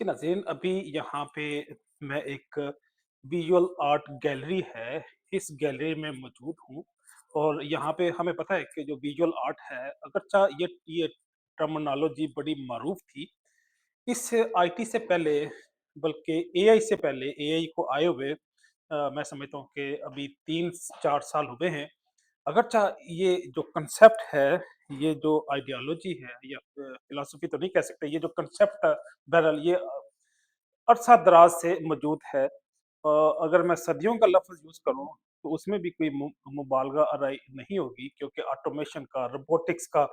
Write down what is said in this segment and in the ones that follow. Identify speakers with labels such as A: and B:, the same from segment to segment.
A: जी नाज़रीन, अभी यहाँ पे मैं एक विजुअल आर्ट गैलरी है, इस गैलरी में मौजूद हूँ और यहाँ पे हमें पता है कि जो विजुअल आर्ट है, अगरचा ये टर्मिनोलॉजी बड़ी मारूफ थी। इस आईटी से पहले, बल्कि एआई से पहले, एआई को आए हुए मैं समझता हूँ कि अभी 3-4 साल हुए हैं। अगरचा ये जो कंसेप्ट है, ये जो आइडियोलॉजी है या फिलॉसफी तो नहीं कह सकते, ये जो कंसेप्ट बहरहाल ये अरसा दराज से मौजूद है। अगर मैं सदियों का लफ्ज़ यूज़ करूँ, तो उसमें भी कोई मुबालगा आराई नहीं होगी क्योंकि ऑटोमेशन का, रोबोटिक्स का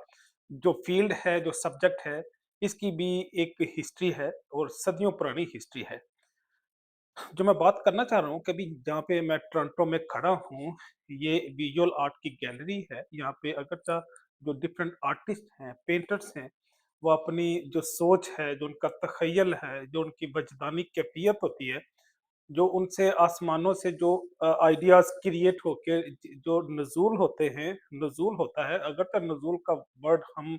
A: जो फ़ील्ड है, जो सब्जेक्ट है, इसकी भी एक हिस्ट्री है और सदियों पुरानी हिस्ट्री है। जो मैं बात करना चाह रहा हूँ कि अभी जहाँ पे मैं टोरंटो में खड़ा हूँ, ये विजुअल आर्ट की गैलरी है। यहाँ पे अगरचा जो डिफरेंट आर्टिस्ट हैं, पेंटर्स हैं, वो अपनी जो सोच है, जो उनका तख़य्युल है, जो उनकी वजदानी कैफ़ियत होती है, जो उनसे आसमानों से जो आइडियाज़ क्रिएट होके जो नज़ूल होते हैं, नज़ूल होता है, अगरचा नज़ूल का वर्ड हम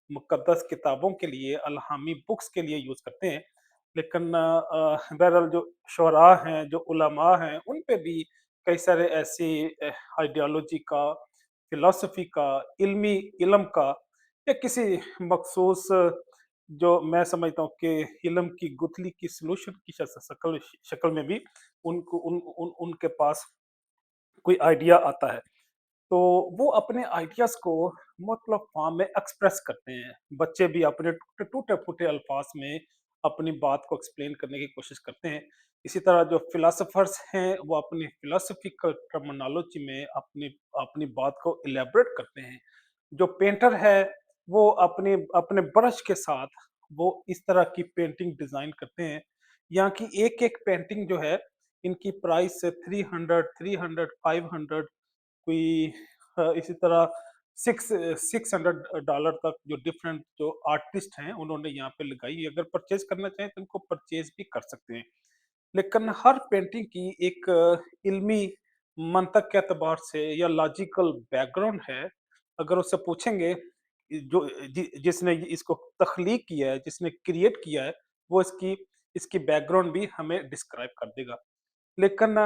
A: मुक़द्दस किताबों के लिए, अल्हामी बुक्स के लिए यूज़ करते हैं। लेकिन बहरहाल जो शुअरा हैं, जो उलमा हैं, उन पे भी कई सारे ऐसी आइडियोलॉजी का, फ़िलॉसफ़ी का, इल्मी इल्म का या किसी मख़सूस जो मैं समझता हूँ कि इल्म की गुठली की सॉल्यूशन की शकल शक्ल में भी उनको उनके पास कोई आइडिया आता है। तो वो अपने आइडियाज़ को मतलब फॉर्म में एक्सप्रेस करते हैं। बच्चे भी अपने टूटे-फूटे अल्फाज में अपनी बात को एक्सप्लेन करने की कोशिश करते हैं। इसी तरह जो फिलोसोफर्स हैं, वो अपनी फिलोसॉफिकल टर्मिनोलॉजी में अपनी अपनी बात को इलैबोरेट करते हैं। जो पेंटर है, वो अपने अपने ब्रश के साथ वो इस तरह की पेंटिंग डिज़ाइन करते हैं। यहाँ की एक-एक पेंटिंग जो है, इनकी प्राइस 300, 500 कोई इसी तरह 600 डॉलर तक जो डिफरेंट जो आर्टिस्ट हैं उन्होंने यहाँ पे लगाई है। अगर परचेज करना चाहें तो इनको परचेज भी कर सकते हैं। लेकिन हर पेंटिंग की एक इल्मी मंतक के एतबार से या लॉजिकल बैकग्राउंड है। अगर उससे पूछेंगे जो जिसने इसको तख्लीक किया है, जिसने क्रिएट किया है, वो इसकी इसकी बैकग्राउंड भी हमें डिस्क्राइब कर देगा। लेकिन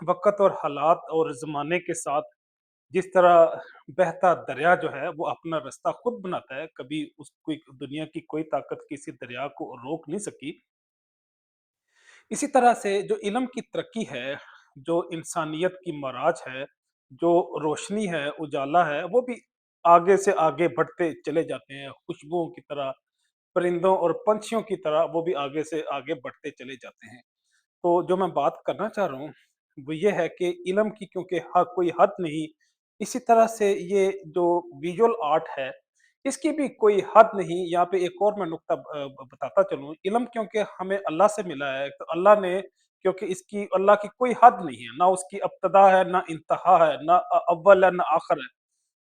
A: वक़्त और हालात और ज़माने के साथ जिस तरह बहता दरिया जो है वो अपना रास्ता खुद बनाता है, कभी उस कोई दुनिया की कोई ताकत किसी दरिया को रोक नहीं सकी। इसी तरह से जो इल्म की तरक्की है, जो इंसानियत की मराज है, जो रोशनी है, उजाला है, वो भी आगे से आगे बढ़ते चले जाते हैं। खुशबुओं की तरह, परिंदों और पंछियों की तरह वो भी आगे से आगे बढ़ते चले जाते हैं। तो जो मैं बात करना चाह रहा हूँ, वो ये है कि इल्म की क्योंकि कोई हद नहीं, इसी तरह से ये जो विजुअल आर्ट है, इसकी भी कोई हद नहीं। यहाँ पे एक और मैं नुक्ता बताता चलूँ, इल्म क्योंकि हमें अल्लाह से मिला है, तो अल्लाह ने क्योंकि इसकी अल्लाह की कोई हद नहीं है, ना उसकी इब्तिदा है, ना इंतहा है, ना अव्वल है, ना आखिर है।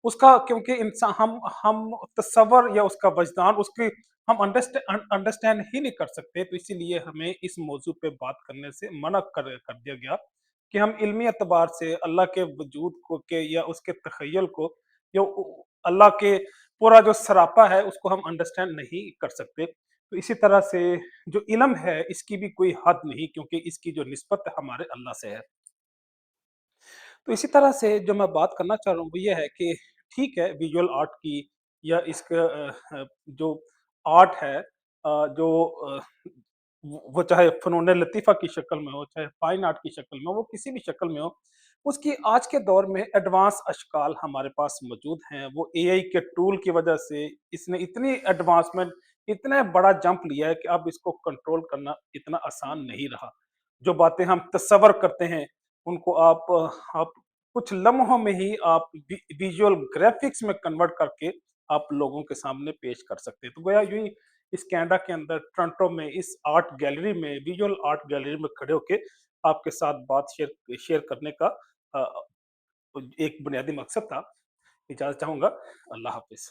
A: उसका क्योंकि इंसान हम तसव्वुर या उसका वजदान उसकी हम अंडरस्टैंड ही नहीं कर सकते, तो इसीलिए हमें इस मौजू पे बात करने से मना कर दिया गया कि हम इल्मी एतबार से अल्लाह के वजूद को के या उसके तखय्युल को या अल्लाह के पूरा जो सरापा है उसको हम अंडरस्टैंड नहीं कर सकते। तो इसी तरह से जो इल्म है इसकी भी कोई हद नहीं क्योंकि इसकी जो निस्बत हमारे अल्लाह से है। तो इसी तरह से जो मैं बात करना चाह रहा हूँ वो ये है कि ठीक है विजुअल आर्ट की या इसका जो आर्ट है जो वो चाहे फ़नून लतीफ़ा की शक्ल में हो, चाहे फाइन आर्ट की शक्ल में हो, वो किसी भी शक्ल में हो, उसकी आज के दौर में एडवांस अशकाल हमारे पास मौजूद हैं। वो एआई के टूल की वजह से इसने इतनी एडवांसमेंट, इतना बड़ा जंप लिया है कि अब इसको कंट्रोल करना इतना आसान नहीं रहा। जो बातें हम तसव्वुर करते हैं उनको आप कुछ लम्हों में ही आप विजुअल ग्राफिक्स में कन्वर्ट करके आप लोगों के सामने पेश कर सकते हैं। तो गोया यूं ही इस कनाडा के अंदर टोरंटो में इस आर्ट गैलरी में, विजुअल आर्ट गैलरी में खड़े होके आपके साथ बात शेयर शेयर करने का अ, एक बुनियादी मकसद था। इजाजत चाहूंगा। अल्लाह हाफिज।